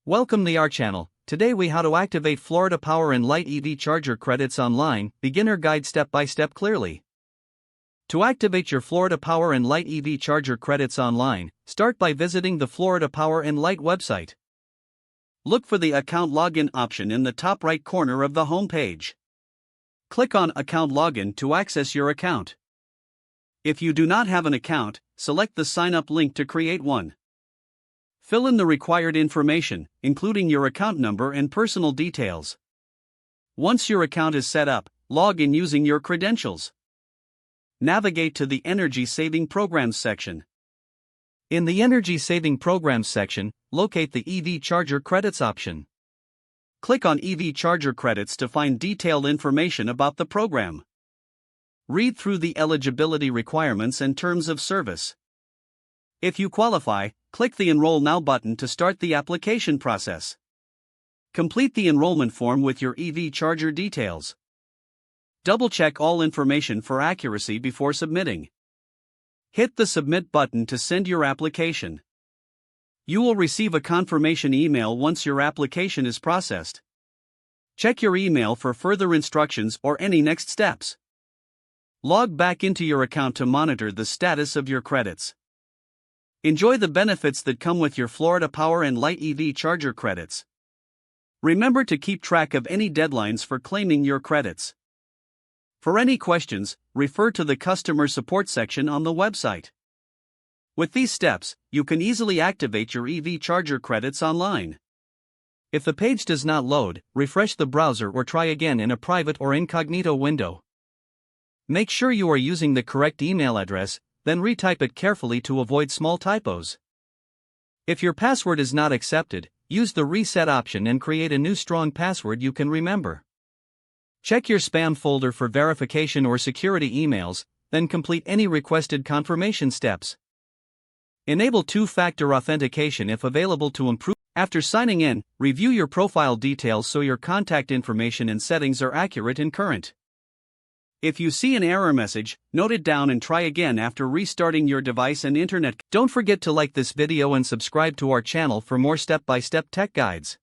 Welcome to our channel. Today we how to activate Florida Power and Light EV charger credits online, beginner guide step by step clearly. To activate your Florida Power and Light EV charger credits online, start by visiting the Florida Power and Light website. Look for the account login option in the top right corner of the home page. Click on account login to access your account. If you do not have an account, select the sign up link to create one. Fill in the required information, including your account number and personal details. Once your account is set up, log in using your credentials. Navigate to the Energy Saving Programs section. In the Energy Saving Programs section, locate the EV Charger Credits option. Click on EV Charger Credits to find detailed information about the program. Read through the eligibility requirements and terms of service. If you qualify, click the Enroll Now button to start the application process. Complete the enrollment form with your EV charger details. Double-check all information for accuracy before submitting. Hit the Submit button to send your application. You will receive a confirmation email once your application is processed. Check your email for further instructions or any next steps. Log back into your account to monitor the status of your credits. Enjoy the benefits that come with your Florida Power and Light EV charger credits. Remember to keep track of any deadlines for claiming your credits. For any questions, refer to the customer support section on the website. With these steps, you can easily activate your EV charger credits online. If the page does not load, refresh the browser or try again in a private or incognito window. Make sure you are using the correct email address, then retype it carefully to avoid small typos. If your password is not accepted, use the reset option and create a new strong password you can remember. Check your spam folder for verification or security emails, then complete any requested confirmation steps. Enable two-factor authentication if available to improve. After signing in, review your profile details so your contact information and settings are accurate and current. If you see an error message, note it down and try again after restarting your device and internet. Don't forget to like this video and subscribe to our channel for more step-by-step tech guides.